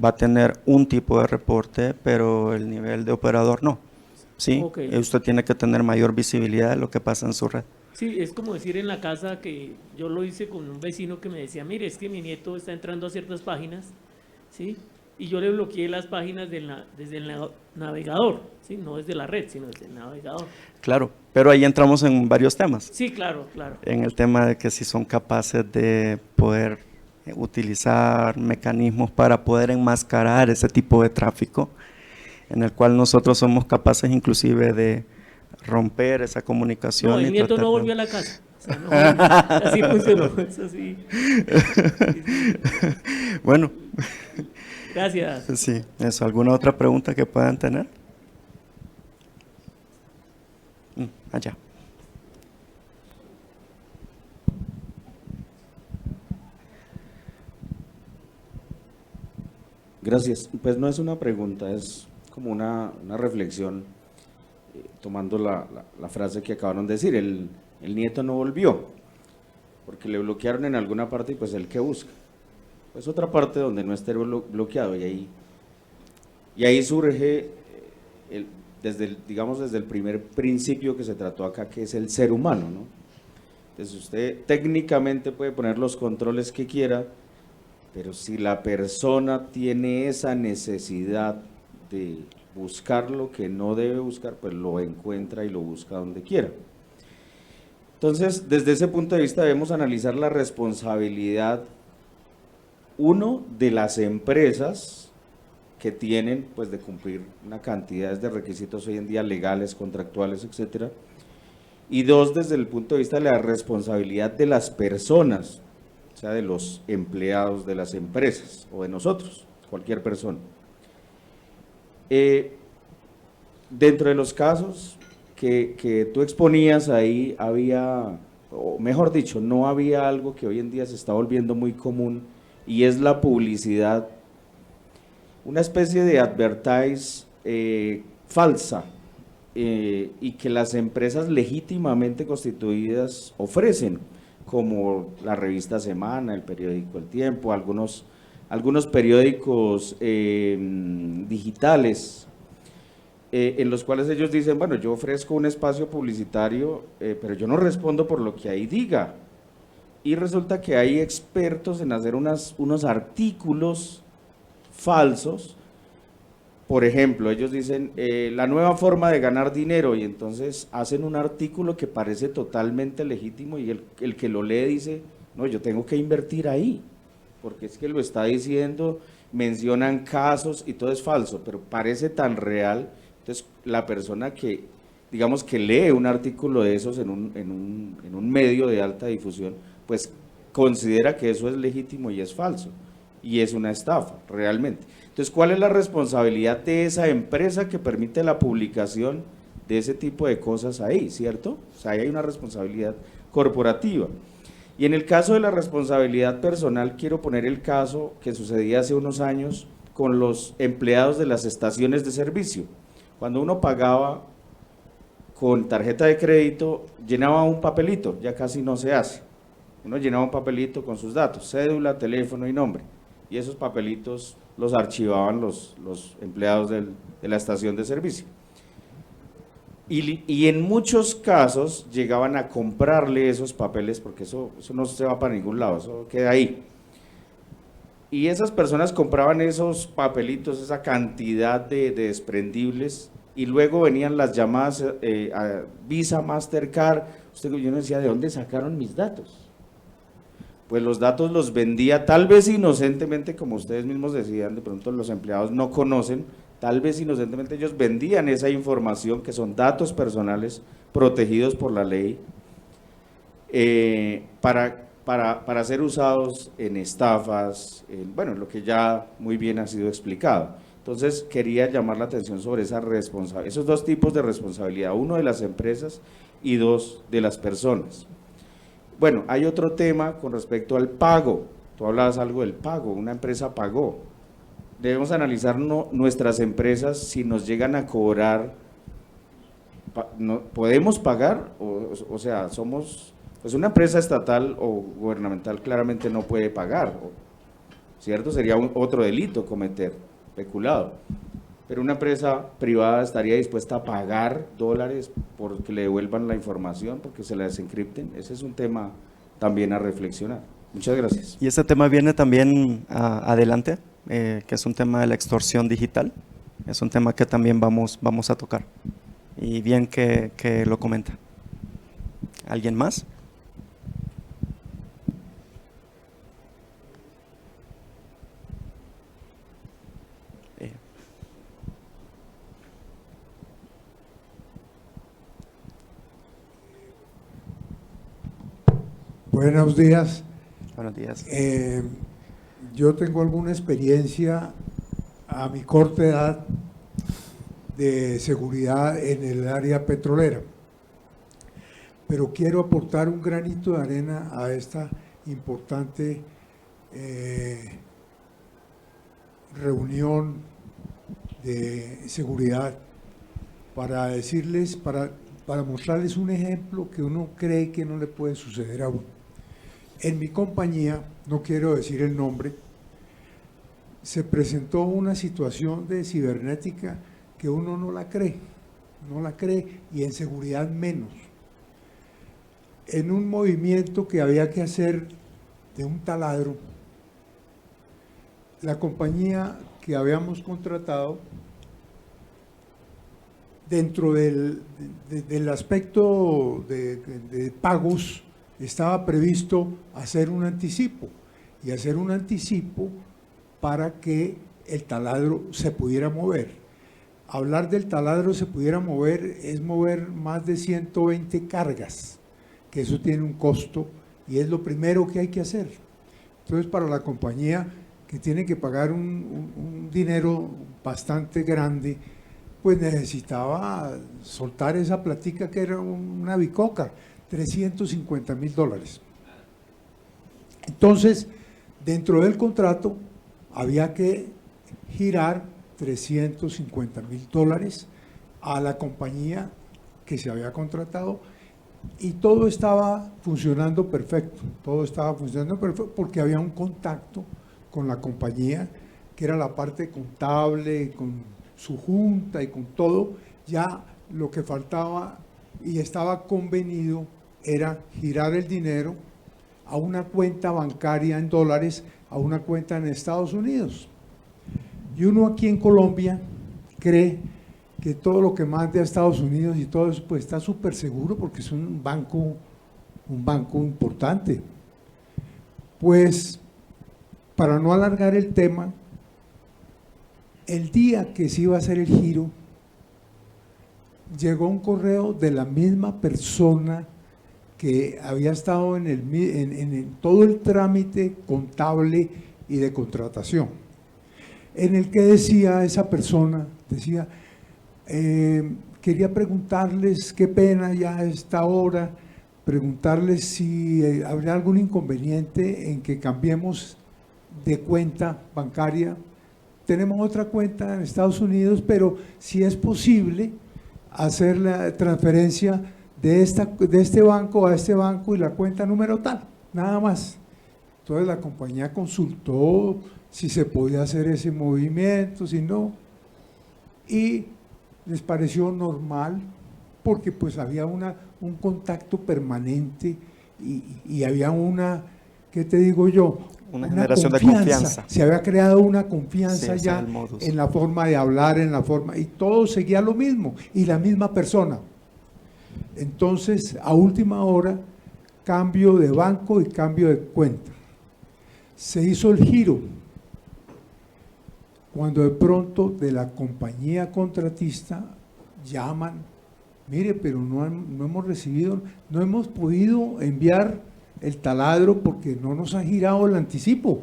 va a tener un tipo de reporte, pero el nivel de operador no. Sí, Ok. usted tiene que tener mayor visibilidad de lo que pasa en su red. Sí, es como decir en la casa que yo lo hice con un vecino que me decía, mire, es que mi nieto está entrando a ciertas páginas, ¿sí? Y yo le bloqueé las páginas desde el navegador, ¿sí? No desde la red, sino desde el navegador. Claro, pero ahí entramos en varios temas. Sí, claro, claro. En el tema de que si son capaces de poder utilizar mecanismos para poder enmascarar ese tipo de tráfico, en el cual nosotros somos capaces inclusive de romper esa comunicación. No, el y nieto tratar no de- volvió a la casa. O sea, no volvió. Así funcionó, es así. Bueno, Gracias. sí, eso. ¿Alguna otra pregunta que puedan tener? Allá. Gracias. Pues no es una pregunta, es como una reflexión, tomando la frase que acabaron de decir, el nieto no volvió, porque le bloquearon en alguna parte y pues él que busca. Pues otra parte donde no esté bloqueado y ahí surge, digamos, desde el primer principio que se trató acá, que es el ser humano, ¿no? Entonces usted técnicamente puede poner los controles que quiera, pero si la persona tiene esa necesidad de buscar lo que no debe buscar, pues lo encuentra y lo busca donde quiera. Entonces, desde ese punto de vista debemos analizar la responsabilidad, uno, de las empresas que tienen pues de cumplir una cantidad de requisitos hoy en día legales, contractuales, etcétera, y dos, desde el punto de vista de la responsabilidad de las personas, o sea, de los empleados de las empresas o de nosotros, cualquier persona. Dentro de los casos que tú exponías ahí había, o mejor dicho, no había algo que hoy en día se está volviendo muy común y es la publicidad, una especie de advertise falsa y que las empresas legítimamente constituidas ofrecen, como la revista Semana, el periódico El Tiempo, algunos periódicos digitales, en los cuales ellos dicen, bueno, yo ofrezco un espacio publicitario, pero yo no respondo por lo que ahí diga. Y resulta que hay expertos en hacer unos artículos falsos, por ejemplo, ellos dicen la nueva forma de ganar dinero y entonces hacen un artículo que parece totalmente legítimo y el que lo lee dice, no, yo tengo que invertir ahí, porque es que lo está diciendo, mencionan casos y todo es falso, pero parece tan real. Entonces, la persona que, digamos, que lee un artículo de esos en un medio de alta difusión, pues considera que eso es legítimo y es falso, y es una estafa, realmente. Entonces, ¿cuál es la responsabilidad de esa empresa que permite la publicación de ese tipo de cosas ahí, cierto? O sea, ahí hay una responsabilidad corporativa. Y en el caso de la responsabilidad personal, quiero poner el caso que sucedía hace unos años con los empleados de las estaciones de servicio. Cuando uno pagaba con tarjeta de crédito, llenaba un papelito, ya casi no se hace. Uno llenaba un papelito con sus datos, cédula, teléfono y nombre. Y esos papelitos los archivaban los empleados de la estación de servicio. Y en muchos casos llegaban a comprarle esos papeles, porque eso no se va para ningún lado, eso queda ahí. Y esas personas compraban esos papelitos, esa cantidad de desprendibles, y luego venían las llamadas a Visa, Mastercard. Yo no decía, ¿de dónde sacaron mis datos? Pues los datos los vendía tal vez inocentemente, como ustedes mismos decían, de pronto los empleados no conocen, tal vez inocentemente ellos vendían esa información, que son datos personales protegidos por la ley, para ser usados en estafas, bueno, lo que ya muy bien ha sido explicado. Entonces, quería llamar la atención sobre esos dos tipos de responsabilidad, uno de las empresas y dos de las personas. Bueno, hay otro tema con respecto al pago. Tú hablabas algo del pago, una empresa pagó. Debemos analizar nuestras empresas si nos llegan a cobrar, ¿podemos pagar? O sea, somos, pues una empresa estatal o gubernamental claramente no puede pagar, ¿cierto? Sería otro delito cometer, peculado. Pero una empresa privada estaría dispuesta a pagar dólares porque le devuelvan la información, porque se la desencripten. Ese es un tema también a reflexionar. Muchas gracias. Y este tema viene también adelante, que es un tema de la extorsión digital. Es un tema que también vamos a tocar. Y bien que lo comenta. ¿Alguien más? Buenos días. Buenos días. Yo tengo alguna experiencia a mi corta edad de seguridad en el área petrolera, pero quiero aportar un granito de arena a esta importante reunión de seguridad para decirles, para mostrarles un ejemplo que uno cree que no le puede suceder a uno. En mi compañía, no quiero decir el nombre, se presentó una situación de cibernética que uno no la cree y en seguridad menos. En un movimiento que había que hacer de un taladro, la compañía que habíamos contratado, dentro del aspecto de pagos, estaba previsto hacer un anticipo para que el taladro se pudiera mover. Hablar del taladro se pudiera mover es mover más de 120 cargas, que eso tiene un costo y es lo primero que hay que hacer. Entonces, para la compañía que tiene que pagar un dinero bastante grande, pues necesitaba soltar esa platica que era una bicoca, $350,000. Entonces, dentro del contrato había que girar $350,000 a la compañía que se había contratado y todo estaba funcionando perfecto, porque había un contacto con la compañía que era la parte contable, con su junta y con todo. Ya lo que faltaba y estaba convenido era girar el dinero a una cuenta bancaria en dólares, a una cuenta en Estados Unidos. Y uno aquí en Colombia cree que todo lo que mande a Estados Unidos y todo eso, pues está súper seguro porque es un banco importante. Pues, para no alargar el tema, el día que se iba a hacer el giro, llegó un correo de la misma persona que había estado en todo el trámite contable y de contratación, en el que decía esa persona, decía, quería preguntarles, qué pena ya a esta hora, preguntarles si habría algún inconveniente en que cambiemos de cuenta bancaria. Tenemos otra cuenta en Estados Unidos, pero si es posible hacer la transferencia de este banco a este banco y la cuenta número tal, nada más. Entonces la compañía consultó si se podía hacer ese movimiento, si no, y les pareció normal porque pues había un contacto permanente y había una, ¿qué te digo yo? Una generación de confianza. Se había creado una confianza Sí, ya ese es el modus. en la forma de hablar, en la forma, y todo seguía lo mismo, y la misma persona. Entonces, a última hora, cambio de banco y cambio de cuenta. Se hizo el giro, cuando de pronto de la compañía contratista llaman, mire, pero no hemos recibido, no hemos podido enviar el taladro porque no nos ha girado el anticipo.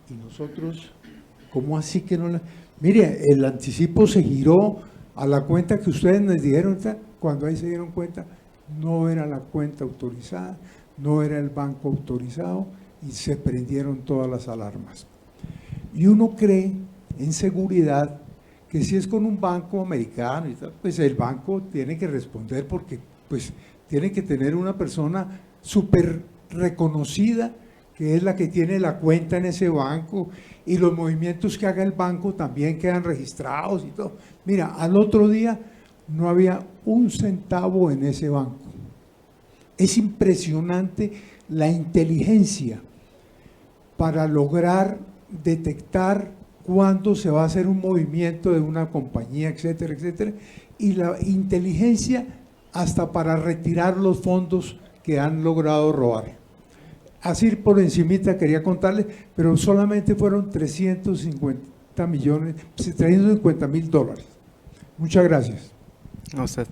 Y nosotros, ¿cómo así que no? Mire, el anticipo se giró a la cuenta que ustedes nos dijeron, cuando ahí se dieron cuenta, no era la cuenta autorizada, no era el banco autorizado y se prendieron todas las alarmas. Y uno cree en seguridad que si es con un banco americano, y tal, pues el banco tiene que responder porque pues tiene que tener una persona súper reconocida, que es la que tiene la cuenta en ese banco, y los movimientos que haga el banco también quedan registrados y todo. Mira, al otro día no había un centavo en ese banco. Es impresionante la inteligencia para lograr detectar cuándo se va a hacer un movimiento de una compañía, etcétera, etcétera, y la inteligencia hasta para retirar los fondos que han logrado robar. Así por encimita quería contarles, pero solamente fueron 350 millones, 350.000 dólares. Muchas gracias. A usted.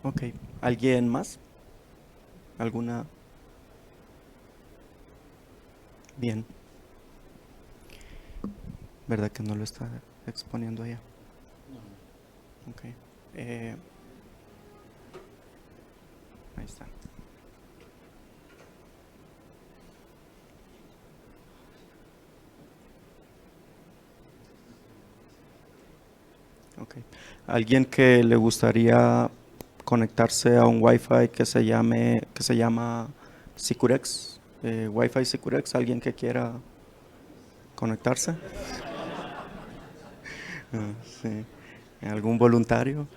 Ok. ¿Alguien más? ¿Alguna? Bien. ¿Verdad que no lo está exponiendo allá? Ok. Ahí está. Ok. ¿Alguien que le gustaría conectarse a un Wi-Fi que se llama Securex? Wi-Fi Securex, ¿alguien que quiera conectarse? Sí. ¿Algún voluntario?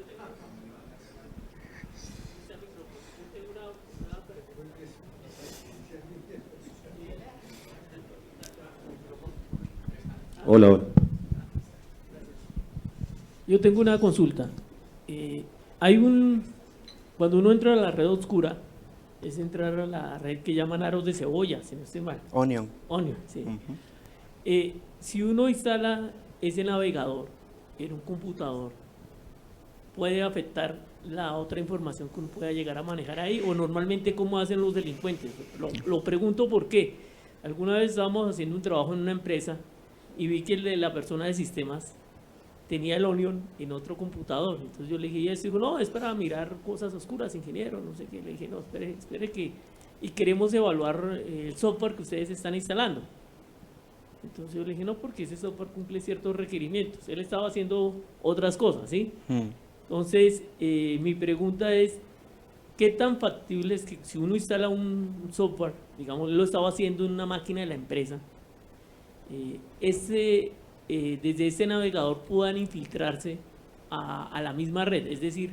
Hola. Yo tengo una consulta. Cuando uno entra a la red oscura, es entrar a la red que llaman aros de cebolla, si no estoy mal. Onion. Onion, sí. Ujú. Si uno instala ese navegador en un computador, ¿puede afectar la otra información que uno pueda llegar a manejar ahí? ¿O normalmente cómo hacen los delincuentes? Lo pregunto porque alguna vez estábamos haciendo un trabajo en una empresa y vi que la persona de sistemas tenía el Onion en otro computador. Entonces yo le dije, y él dijo, no, es para mirar cosas oscuras, ingeniero, no sé qué. Le dije, no, espere que... Y queremos evaluar el software que ustedes están instalando. Entonces yo le dije, no, porque ese software cumple ciertos requerimientos. Él estaba haciendo otras cosas, ¿sí? Entonces, mi pregunta es, ¿qué tan factible es que si uno instala un software, digamos, lo estaba haciendo en una máquina de la empresa, desde ese navegador puedan infiltrarse a la misma red? Es decir,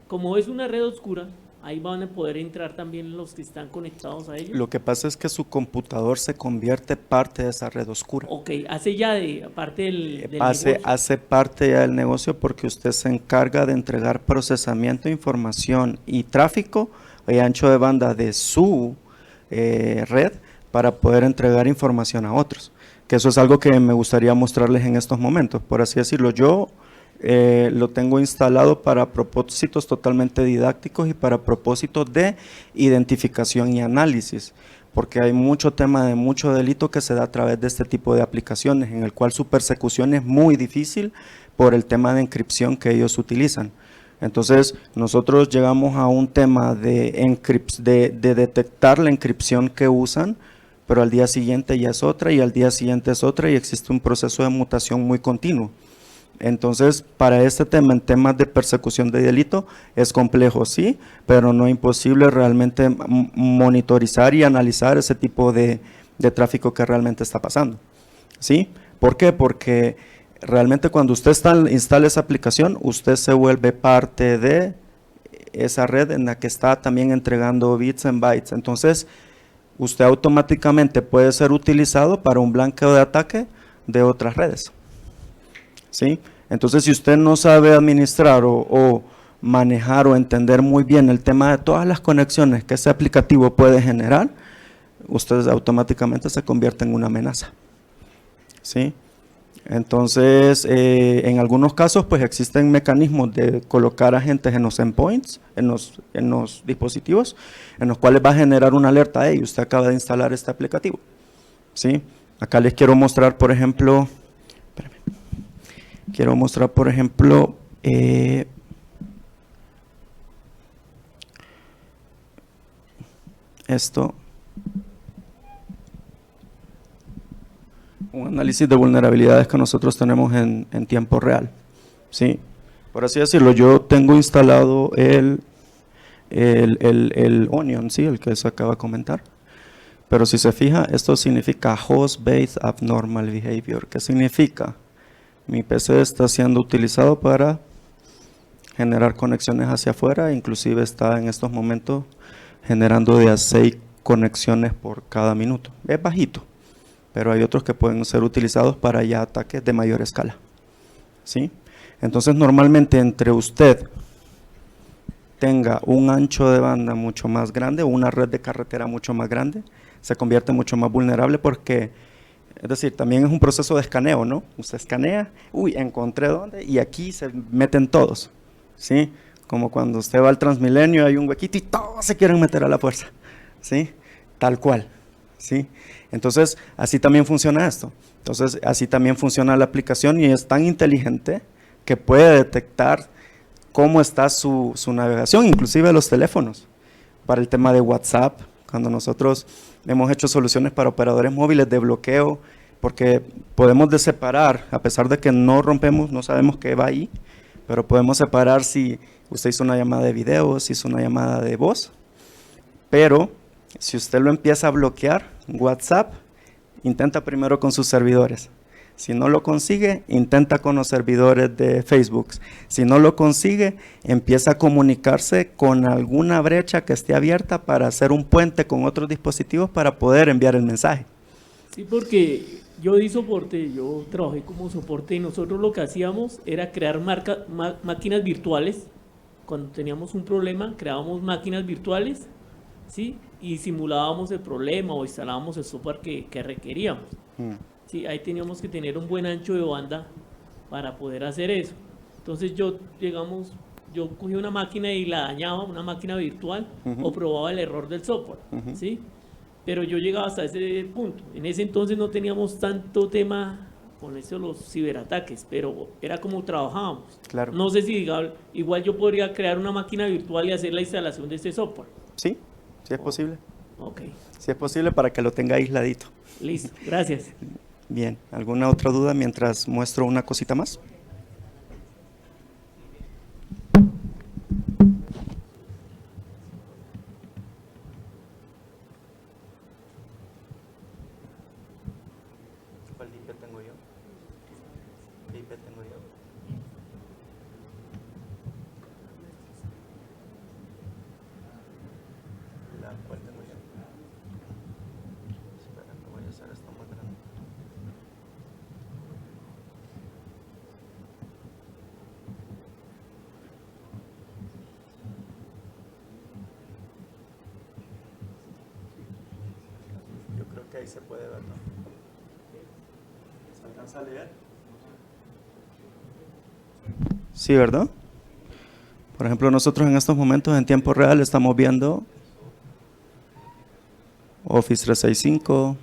como es una red oscura, ahí van a poder entrar también los que están conectados a ellos. Lo que pasa es que su computador se convierte parte de esa red oscura. Ok, hace ya de parte del negocio. Hace parte ya del negocio porque usted se encarga de entregar procesamiento, información y tráfico y ancho de banda de su red para poder entregar información a otros. Que eso es algo que me gustaría mostrarles en estos momentos, por así decirlo. Yo lo tengo instalado para propósitos totalmente didácticos y para propósitos de identificación y análisis, porque hay mucho tema de mucho delito que se da a través de este tipo de aplicaciones, en el cual su persecución es muy difícil por el tema de encripción que ellos utilizan. Entonces, nosotros llegamos a un tema de detectar la encripción que usan, pero al día siguiente ya es otra y al día siguiente es otra y existe un proceso de mutación muy continuo. Entonces, para este tema, en temas de persecución de delito, es complejo, sí, pero no imposible realmente monitorizar y analizar ese tipo de tráfico que realmente está pasando, ¿sí? ¿Por qué? Porque realmente cuando usted instala esa aplicación, usted se vuelve parte de esa red en la que está también entregando bits and bytes. Entonces, usted automáticamente puede ser utilizado para un blanqueo de ataque de otras redes, ¿sí? Entonces, si usted no sabe administrar o manejar o entender muy bien el tema de todas las conexiones que ese aplicativo puede generar, usted automáticamente se convierte en una amenaza, ¿sí? Entonces, en algunos casos, pues existen mecanismos de colocar agentes en los endpoints, en los dispositivos, en los cuales va a generar una alerta, hey, usted acaba de instalar este aplicativo, ¿sí? Acá les quiero mostrar, por ejemplo, esto. Un análisis de vulnerabilidades que nosotros tenemos en tiempo real, ¿sí? Por así decirlo, yo tengo instalado el Onion, ¿sí? El que se acaba de comentar. Pero si se fija, esto significa Host-Based Abnormal Behavior. ¿Qué significa? Mi PC está siendo utilizado para generar conexiones hacia afuera, inclusive está en estos momentos generando de a 6 conexiones por cada minuto. Es bajito, pero hay otros que pueden ser utilizados para ya ataques de mayor escala, ¿sí? Entonces, normalmente entre usted tenga un ancho de banda mucho más grande o una red de carretera mucho más grande, se convierte mucho más vulnerable porque, es decir, también es un proceso de escaneo, ¿no? Usted escanea, uy, encontré dónde, y aquí se meten todos, ¿sí? Como cuando usted va al Transmilenio, hay un huequito y todos se quieren meter a la fuerza, ¿sí? Tal cual, ¿sí? Entonces, así también funciona esto. Entonces, así también funciona la aplicación y es tan inteligente que puede detectar cómo está su navegación, inclusive los teléfonos, para el tema de WhatsApp, cuando nosotros hemos hecho soluciones para operadores móviles de bloqueo, porque podemos separar, a pesar de que no rompemos, no sabemos qué va ahí, pero podemos separar si usted hizo una llamada de video, si hizo una llamada de voz, pero si usted lo empieza a bloquear, WhatsApp, intenta primero con sus servidores. Si no lo consigue, intenta con los servidores de Facebook. Si no lo consigue, empieza a comunicarse con alguna brecha que esté abierta para hacer un puente con otros dispositivos para poder enviar el mensaje. Sí, porque yo di soporte, yo trabajé como soporte y nosotros lo que hacíamos era crear máquinas virtuales. Cuando teníamos un problema, creábamos máquinas virtuales, ¿sí? Y simulábamos el problema o instalábamos el software que requeríamos. Sí, ahí teníamos que tener un buen ancho de banda para poder hacer eso. Entonces yo cogía una máquina y la dañaba, una máquina virtual, o probaba el error del software, ¿sí? Pero yo llegaba hasta ese punto. En ese entonces no teníamos tanto tema con eso los ciberataques, pero era como trabajábamos. Claro. No sé si igual yo podría crear una máquina virtual y hacer la instalación de este software. Sí, sí es posible. Ok. Sí es posible para que lo tenga aisladito. Listo, gracias. Bien, ¿alguna otra duda mientras muestro una cosita más? ¿Cuál IP tengo yo? ¿Qué IP tengo yo? se puede ver, ¿no? ¿Se alcanza a leer? Sí, ¿verdad? Por ejemplo, nosotros en estos momentos en tiempo real estamos viendo Office 365,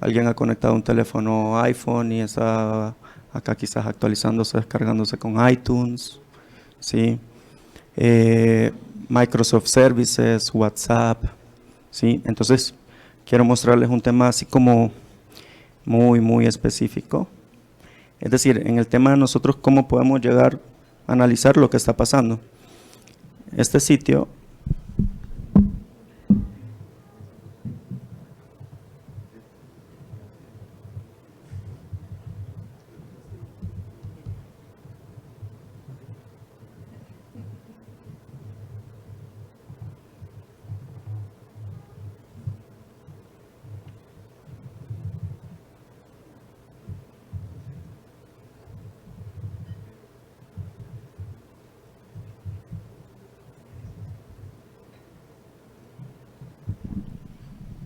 alguien ha conectado un teléfono iPhone y está acá quizás actualizándose, descargándose con iTunes, ¿sí? Microsoft Services, WhatsApp, ¿sí? Entonces, quiero mostrarles un tema así como muy específico. Es decir, en el tema de nosotros, cómo podemos llegar a analizar lo que está pasando. Este sitio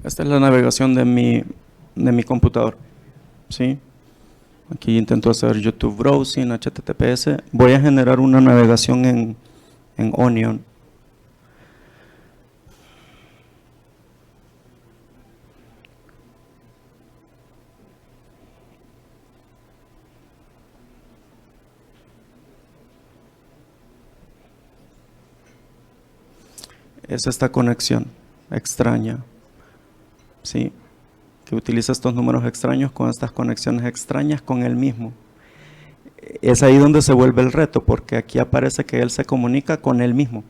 esta es la navegación de mi computador, ¿sí? Aquí intento hacer YouTube Browsing, HTTPS. Voy a generar una navegación en Onion. Es esta conexión extraña, ¿sí? Que utiliza estos números extraños con estas conexiones extrañas con él mismo. Es ahí donde se vuelve el reto, porque aquí aparece que él se comunica con él mismo,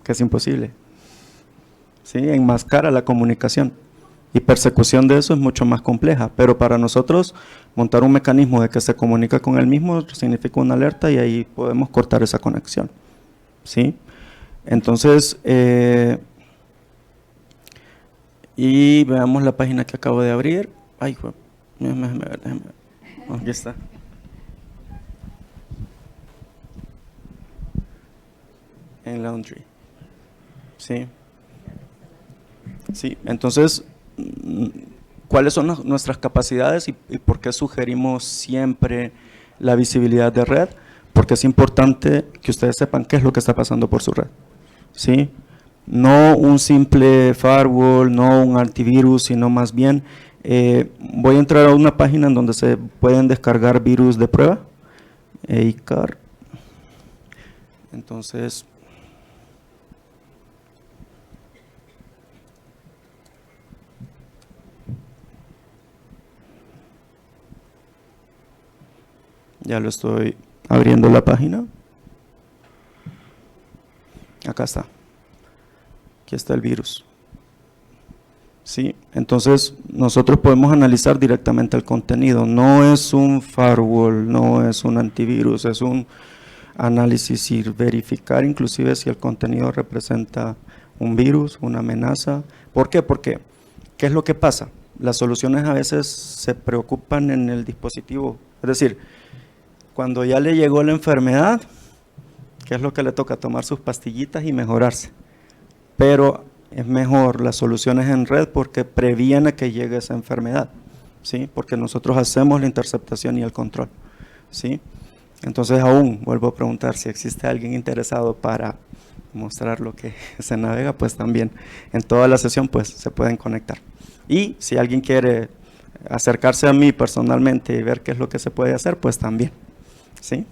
que es imposible, ¿sí? Enmascara la comunicación y persecución de eso es mucho más compleja, pero para nosotros montar un mecanismo de que se comunica con él mismo significa una alerta y ahí podemos cortar esa conexión, ¿sí? Entonces, y veamos la página que acabo de abrir. Ay, déjame ver. Aquí está. En Laundry. Sí. Sí, entonces, ¿cuáles son nuestras capacidades y por qué sugerimos siempre la visibilidad de red? Porque es importante que ustedes sepan qué es lo que está pasando por su red, ¿sí? No un simple firewall, no un antivirus, sino más bien, voy a entrar a una página en donde se pueden descargar virus de prueba, EICAR. Entonces, ya lo estoy abriendo la página. Acá está. Aquí está el virus. ¿Sí? Entonces, nosotros podemos analizar directamente el contenido. No es un firewall, no es un antivirus, es un análisis y verificar inclusive si el contenido representa un virus, una amenaza. ¿Por qué? Porque, ¿qué es lo que pasa? Las soluciones a veces se preocupan en el dispositivo. Es decir, cuando ya le llegó la enfermedad, ¿qué es lo que le toca? Tomar sus pastillitas y mejorarse. Pero es mejor las soluciones en red porque previene que llegue esa enfermedad, ¿sí? Porque nosotros hacemos la interceptación y el control, ¿sí? Entonces aún vuelvo a preguntar si existe alguien interesado para mostrar lo que se navega, pues también en toda la sesión pues se pueden conectar. Y si alguien quiere acercarse a mí personalmente y ver qué es lo que se puede hacer, pues también, ¿sí?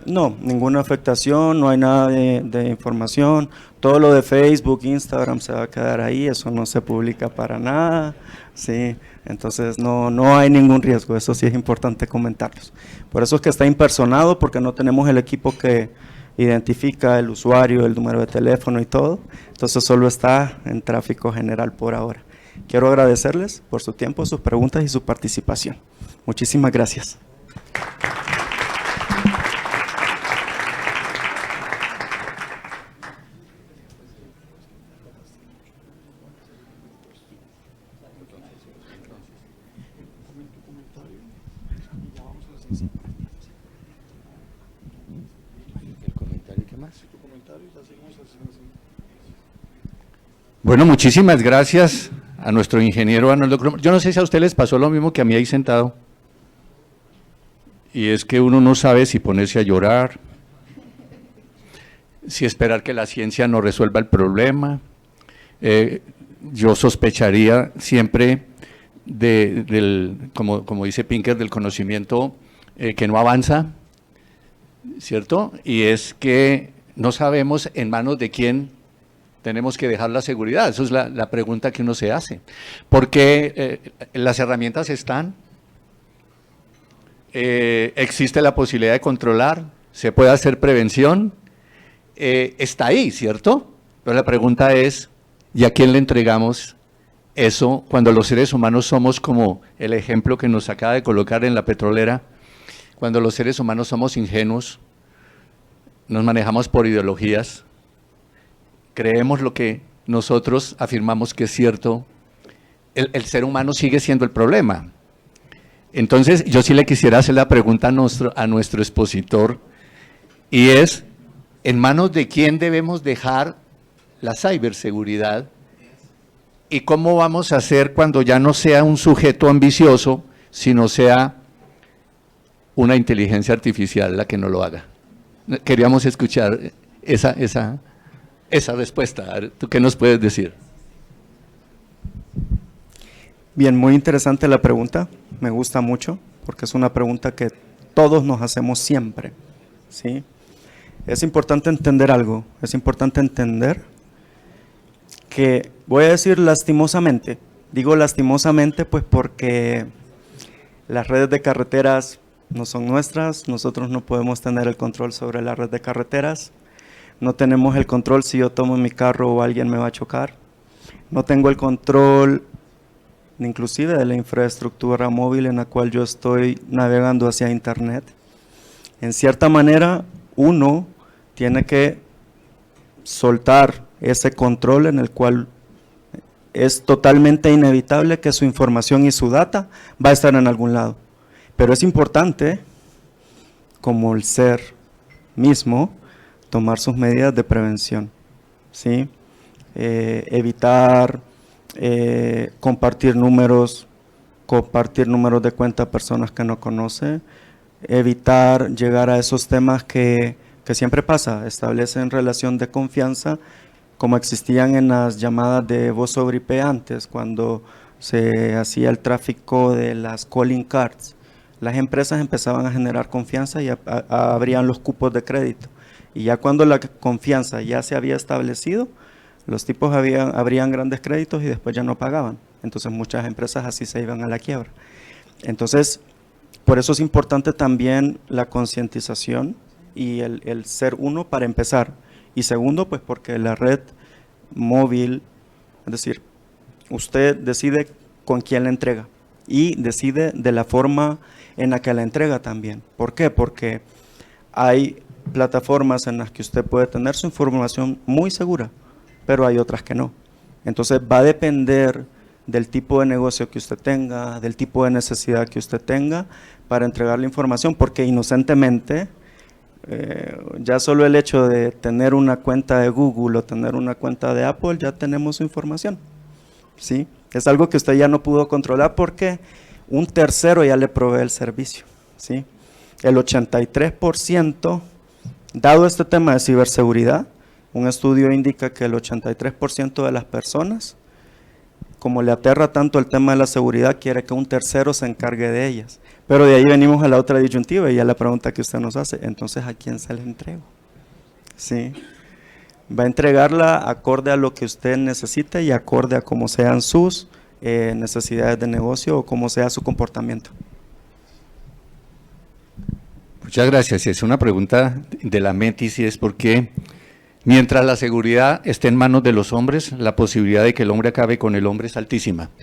No, ninguna afectación, no hay nada de información, todo lo de Facebook, Instagram se va a quedar ahí, eso no se publica para nada, ¿sí? Entonces no hay ningún riesgo, eso sí es importante comentarlos. Por eso es que está impersonado, porque no tenemos el equipo que identifica el usuario, el número de teléfono y todo, entonces solo está en tráfico general por ahora. Quiero agradecerles por su tiempo, sus preguntas y su participación. Muchísimas gracias. El comentario, ¿qué más? Bueno, muchísimas gracias a nuestro ingeniero Arnoldo Cromer. Yo no sé si a ustedes les pasó lo mismo que a mí ahí sentado. Y es que uno no sabe si ponerse a llorar, si esperar que la ciencia nos resuelva el problema. Yo sospecharía siempre como dice Pinker, del conocimiento que no avanza, ¿cierto? Y es que no sabemos en manos de quién tenemos que dejar la seguridad. Esa es la pregunta que uno se hace. Porque las herramientas están, existe la posibilidad de controlar, se puede hacer prevención, está ahí, ¿cierto? Pero la pregunta es, ¿y a quién le entregamos eso cuando los seres humanos somos como el ejemplo que nos acaba de colocar en la petrolera? Cuando los seres humanos somos ingenuos, nos manejamos por ideologías, creemos lo que nosotros afirmamos que es cierto, el ser humano sigue siendo el problema. Entonces, yo sí le quisiera hacer la pregunta a nuestro expositor, y es, ¿en manos de quién debemos dejar la ciberseguridad? ¿Y cómo vamos a hacer cuando ya no sea un sujeto ambicioso, sino sea una inteligencia artificial la que no lo haga? Queríamos escuchar esa respuesta. A ver, ¿tú qué nos puedes decir? Bien, muy interesante la pregunta, me gusta mucho, porque es una pregunta que todos nos hacemos siempre, ¿sí? Es importante entender algo, es importante entender que, voy a decir lastimosamente, digo lastimosamente pues porque las redes de carreteras no son nuestras, nosotros no podemos tener el control sobre la red de carreteras, no tenemos el control si yo tomo mi carro o alguien me va a chocar, no tengo el control inclusive de la infraestructura móvil en la cual yo estoy navegando hacia internet. En cierta manera, uno tiene que soltar ese control en el cual es totalmente inevitable que su información y su data va a estar en algún lado. Pero es importante, como el ser mismo, tomar sus medidas de prevención, ¿sí? Evitar compartir números de cuenta a personas que no conoce, evitar llegar a esos temas que siempre pasa, establecen relación de confianza como existían en las llamadas de voz sobre IP antes, cuando se hacía el tráfico de las calling cards. Las empresas empezaban a generar confianza y abrían los cupos de crédito. Y ya cuando la confianza ya se había establecido, los tipos abrían grandes créditos y después ya no pagaban. Entonces muchas empresas así se iban a la quiebra. Entonces, por eso es importante también la concientización y el ser uno para empezar. Y segundo, pues porque la red móvil, es decir, usted decide con quién la entrega y decide de la forma en la que la entrega también. ¿Por qué? Porque hay plataformas en las que usted puede tener su información muy segura, pero hay otras que no. Entonces va a depender del tipo de negocio que usted tenga, del tipo de necesidad que usted tenga para entregar la información, porque inocentemente, ya solo el hecho de tener una cuenta de Google o tener una cuenta de Apple, ya tenemos su información, ¿sí? Es algo que usted ya no pudo controlar porque un tercero ya le provee el servicio, ¿sí? El 83%, dado este tema de ciberseguridad, un estudio indica que el 83% de las personas, como le aterra tanto el tema de la seguridad, quiere que un tercero se encargue de ellas. Pero de ahí venimos a la otra disyuntiva y a la pregunta que usted nos hace, entonces ¿a quién se le entrega? ¿Sí? Va a entregarla acorde a lo que usted necesite y acorde a cómo sean sus necesidades de negocio o cómo sea su comportamiento. Muchas gracias. Es una pregunta de la Metis y es porque mientras la seguridad esté en manos de los hombres, la posibilidad de que el hombre acabe con el hombre es altísima.